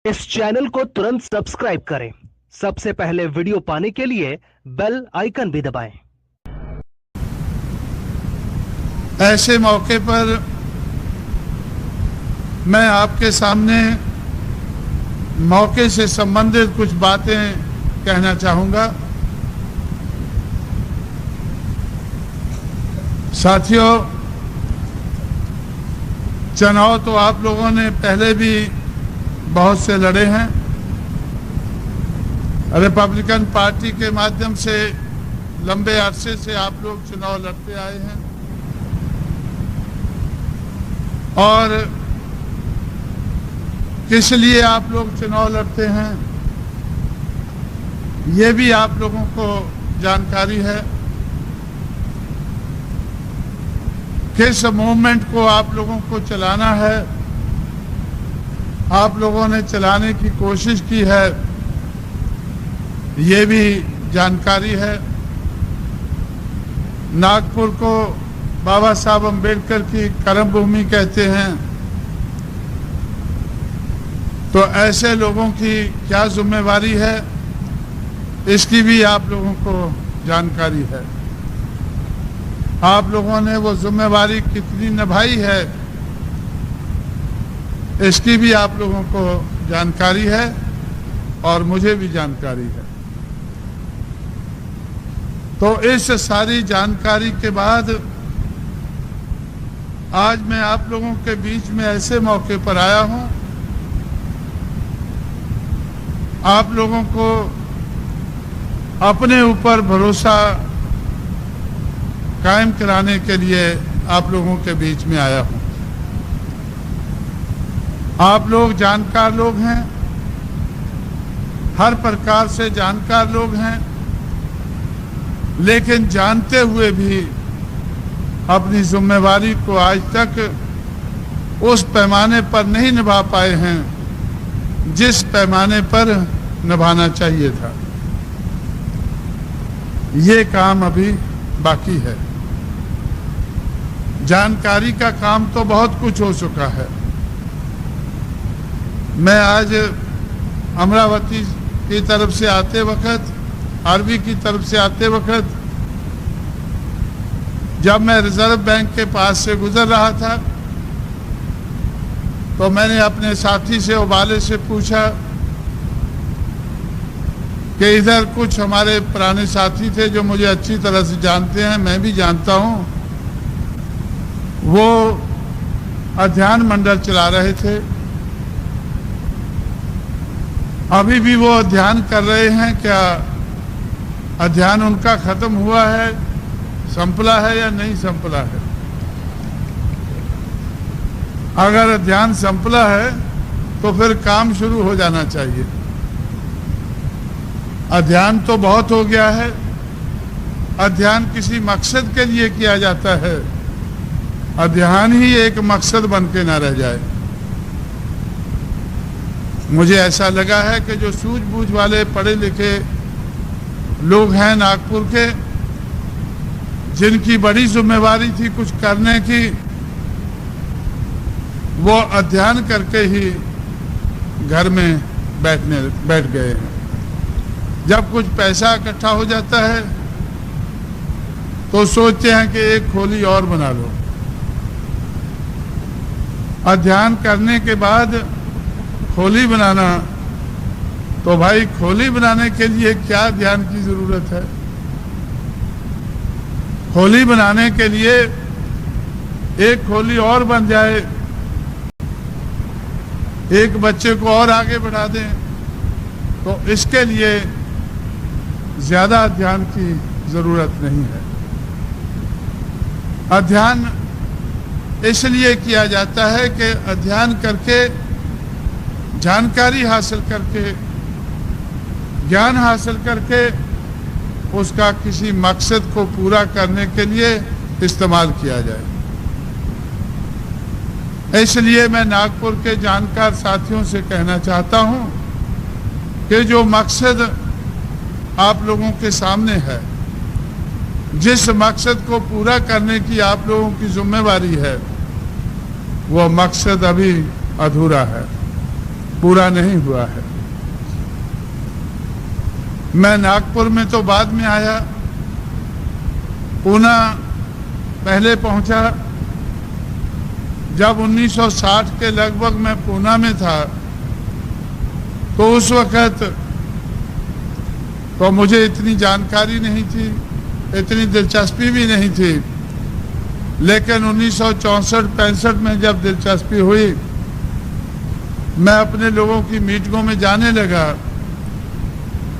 इस चैनल को तुरंत सब्सक्राइब करें। सबसे पहले वीडियो पाने के लिए बेल आइकन भी दबाएं। ऐसे मौके पर मैं आपके सामने मौके से संबंधित कुछ बातें कहना चाहूंगा। साथियों, चुनाव तो आप लोगों ने पहले भी बहुत से लड़े हैं। रिपब्लिकन पार्टी के माध्यम से लंबे अरसे से आप लोग चुनाव लड़ते आए हैं और किस लिए आप लोग चुनाव लड़ते हैं ये भी आप लोगों को जानकारी है। किस मूवमेंट को आप लोगों को चलाना है, आप लोगों ने चलाने की कोशिश की है, ये भी जानकारी है। नागपुर को बाबा साहब अम्बेडकर की कर्मभूमि कहते हैं, तो ऐसे लोगों की क्या जिम्मेवारी है इसकी भी आप लोगों को जानकारी है। आप लोगों ने वो जिम्मेवारी कितनी निभाई है इसकी भी आप लोगों को जानकारी है और मुझे भी जानकारी है। तो इस सारी जानकारी के बाद आज मैं आप लोगों के बीच में ऐसे मौके पर आया हूं, आप लोगों को अपने ऊपर भरोसा कायम कराने के लिए आप लोगों के बीच में आया हूं। आप लोग जानकार लोग हैं, हर प्रकार से जानकार लोग हैं, लेकिन जानते हुए भी अपनी जिम्मेवारी को आज तक उस पैमाने पर नहीं निभा पाए हैं जिस पैमाने पर निभाना चाहिए था। ये काम अभी बाकी है। जानकारी का काम तो बहुत कुछ हो चुका है। मैं आज अमरावती की तरफ से आते वक्त, आरवी की तरफ से आते वक्त, जब मैं रिजर्व बैंक के पास से गुजर रहा था तो मैंने अपने साथी से, उबाले से पूछा कि इधर कुछ हमारे पुराने साथी थे जो मुझे अच्छी तरह से जानते हैं, मैं भी जानता हूं, वो अध्ययन मंडल चला रहे थे। अभी भी वो अध्ययन कर रहे हैं, क्या अध्ययन उनका खत्म हुआ है, संपला है या नहीं संपला है? अगर अध्ययन संपला है तो फिर काम शुरू हो जाना चाहिए। अध्ययन तो बहुत हो गया है। अध्ययन किसी मकसद के लिए किया जाता है, अध्ययन ही एक मकसद बन के ना रह जाए। मुझे ऐसा लगा है कि जो सूझबूझ वाले पढ़े लिखे लोग हैं नागपुर के, जिनकी बड़ी जिम्मेवारी थी कुछ करने की, वो अध्ययन करके ही घर में बैठ गए हैं। जब कुछ पैसा इकट्ठा हो जाता है तो सोचते हैं कि एक खोली और बना लो। अध्ययन करने के बाद खोली बनाना, तो भाई खोली बनाने के लिए क्या ध्यान की जरूरत है? खोली बनाने के लिए एक खोली और बन जाए, एक बच्चे को और आगे बढ़ा दें, तो इसके लिए ज्यादा अध्ययन की जरूरत नहीं है। अध्ययन इसलिए किया जाता है कि अध्ययन करके, जानकारी हासिल करके, ज्ञान हासिल करके उसका किसी मकसद को पूरा करने के लिए इस्तेमाल किया जाए। इसलिए मैं नागपुर के जानकार साथियों से कहना चाहता हूं कि जो मकसद आप लोगों के सामने है, जिस मकसद को पूरा करने की आप लोगों की जिम्मेवारी है, वो मकसद अभी अधूरा है। पूरा नहीं हुआ है। मैं नागपुर में तो बाद में आया, पूना पहले पहुंचा। जब 1960 के लगभग मैं पूना में था तो उस वक्त तो मुझे इतनी जानकारी नहीं थी, इतनी दिलचस्पी भी नहीं थी। लेकिन 1964-65 में जब दिलचस्पी हुई, मैं अपने लोगों की मीटिंगों में जाने लगा,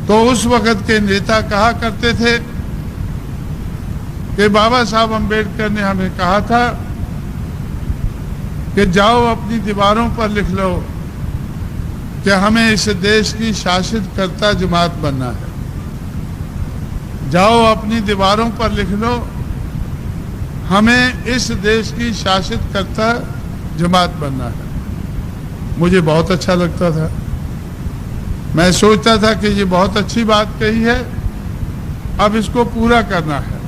तो उस वक्त के नेता कहा करते थे कि बाबा साहब अम्बेडकर ने हमें कहा था कि जाओ अपनी दीवारों पर लिख लो कि हमें इस देश की शासित कर्ता जमात बनना है। जाओ अपनी दीवारों पर लिख लो, हमें इस देश की शासित कर्ता जमात बनना है। मुझे बहुत अच्छा लगता था। मैं सोचता था कि ये बहुत अच्छी बात कही है, अब इसको पूरा करना है।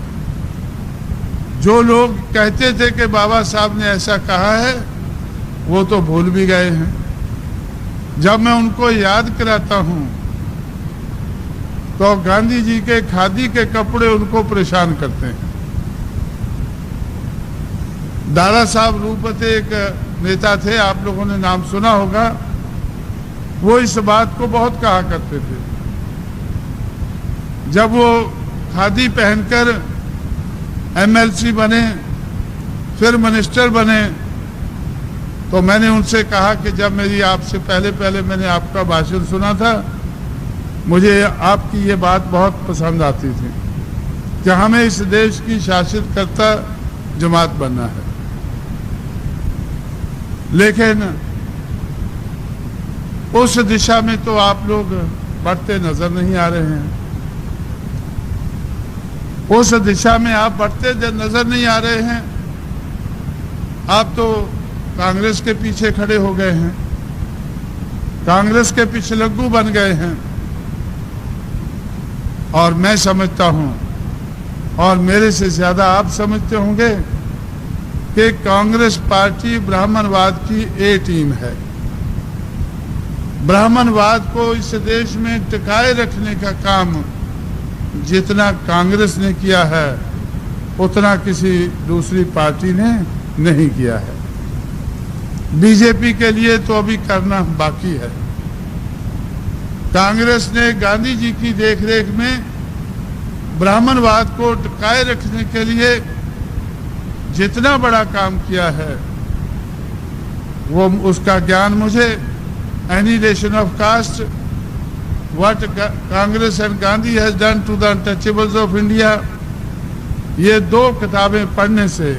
जो लोग कहते थे कि बाबा साहब ने ऐसा कहा है, वो तो भूल भी गए हैं। जब मैं उनको याद कराता हूं तो गांधी जी के खादी के कपड़े उनको परेशान करते हैं। दादा साहब रूपते एक नेता थे, आप लोगों ने नाम सुना होगा। वो इस बात को बहुत कहा करते थे। जब वो खादी पहनकर एमएलसी बने, फिर मिनिस्टर बने, तो मैंने उनसे कहा कि जब मेरी आपसे पहले मैंने आपका भाषण सुना था, मुझे आपकी ये बात बहुत पसंद आती थी कि हमें इस देश की शासित कर्ता जमात बनना है। लेकिन उस दिशा में तो आप लोग बढ़ते नजर नहीं आ रहे हैं। उस दिशा में आप बढ़ते नजर नहीं आ रहे हैं। आप तो कांग्रेस के पीछे खड़े हो गए हैं, कांग्रेस के पिछलग्गू बन गए हैं। और मैं समझता हूं, और मेरे से ज्यादा आप समझते होंगे, कि कांग्रेस पार्टी ब्राह्मणवाद की ए टीम है। ब्राह्मणवाद को इस देश में टिकाए रखने का काम जितना कांग्रेस ने किया है, उतना किसी दूसरी पार्टी ने नहीं किया है। बीजेपी के लिए तो अभी करना बाकी है। कांग्रेस ने गांधी जी की देखरेख में ब्राह्मणवाद को टिकाए रखने के लिए जितना बड़ा काम किया है, वो उसका ज्ञान मुझे annihilation of caste, what Congress and Gandhi has done to the untouchables of India, ये 2 किताबें पढ़ने से,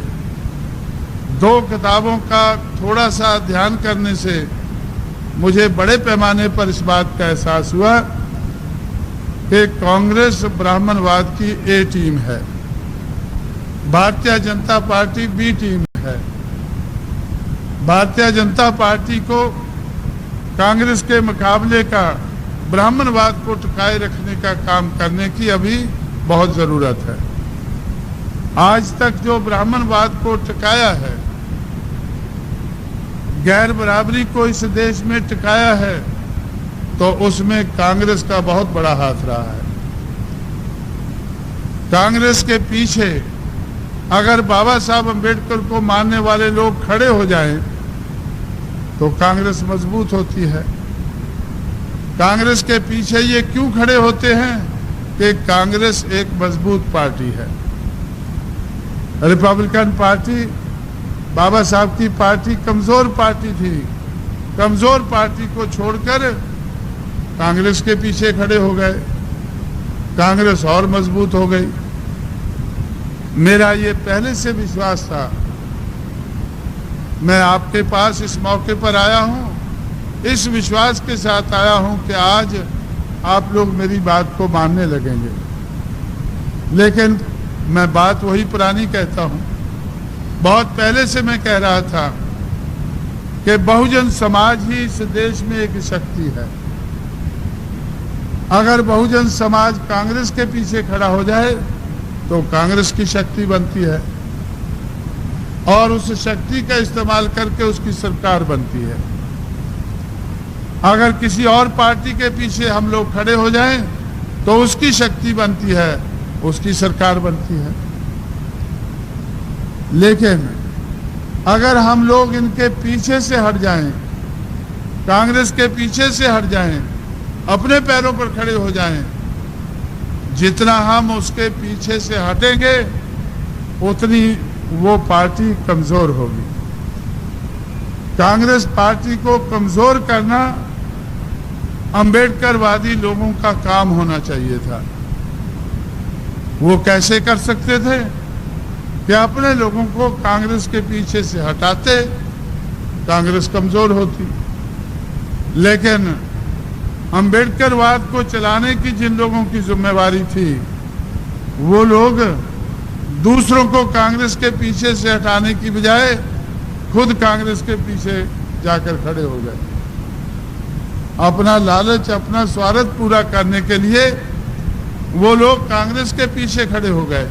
2 किताबों का थोड़ा सा ध्यान करने से मुझे बड़े पैमाने पर इस बात का एहसास हुआ कि कांग्रेस ब्राह्मणवाद की ए टीम है, Bharatiya Janata party B team है। भारतीय जनता पार्टी को कांग्रेस के मुकाबले का ब्राह्मणवाद को टिकाए रखने का काम करने की अभी बहुत जरूरत है। आज तक जो ब्राह्मणवाद को टिकाया है, गैर बराबरी को इस देश में टिकाया है, तो उसमें कांग्रेस का बहुत बड़ा हाथ रहा है। कांग्रेस के पीछे अगर बाबा साहब अम्बेडकर को मानने वाले लोग खड़े हो जाएं, तो कांग्रेस मजबूत होती है। कांग्रेस के पीछे ये क्यों खड़े होते हैं कि कांग्रेस एक मजबूत पार्टी है। रिपब्लिकन पार्टी, बाबा साहब की पार्टी कमजोर पार्टी थी। कमजोर पार्टी को छोड़कर कांग्रेस के पीछे खड़े हो गए, कांग्रेस और मजबूत हो गई। मेरा ये पहले से विश्वास था। मैं आपके पास इस मौके पर आया हूं, इस विश्वास के साथ आया हूं कि आज आप लोग मेरी बात को मानने लगेंगे। लेकिन मैं बात वही पुरानी कहता हूं। बहुत पहले से मैं कह रहा था कि बहुजन समाज ही इस देश में एक शक्ति है। अगर बहुजन समाज कांग्रेस के पीछे खड़ा हो जाए तो कांग्रेस की शक्ति बनती है और उस शक्ति का इस्तेमाल करके उसकी सरकार बनती है। अगर किसी और पार्टी के पीछे हम लोग खड़े हो जाएं तो उसकी शक्ति बनती है, उसकी सरकार बनती है। लेकिन अगर हम लोग इनके पीछे से हट जाएं, कांग्रेस के पीछे से हट जाएं, अपने पैरों पर खड़े हो जाएं, जितना हम उसके पीछे से हटेंगे उतनी वो पार्टी कमजोर होगी। कांग्रेस पार्टी को कमजोर करना अंबेडकरवादी लोगों का काम होना चाहिए था। वो कैसे कर सकते थे कि अपने लोगों को कांग्रेस के पीछे से हटाते, कांग्रेस कमजोर होती। लेकिन अंबेडकरवाद को चलाने की जिन लोगों की जिम्मेवारी थी, वो लोग दूसरों को कांग्रेस के पीछे से हटाने की बजाय खुद कांग्रेस के पीछे जाकर खड़े हो गए। अपना लालच, अपना स्वार्थ पूरा करने के लिए वो लोग कांग्रेस के पीछे खड़े हो गए।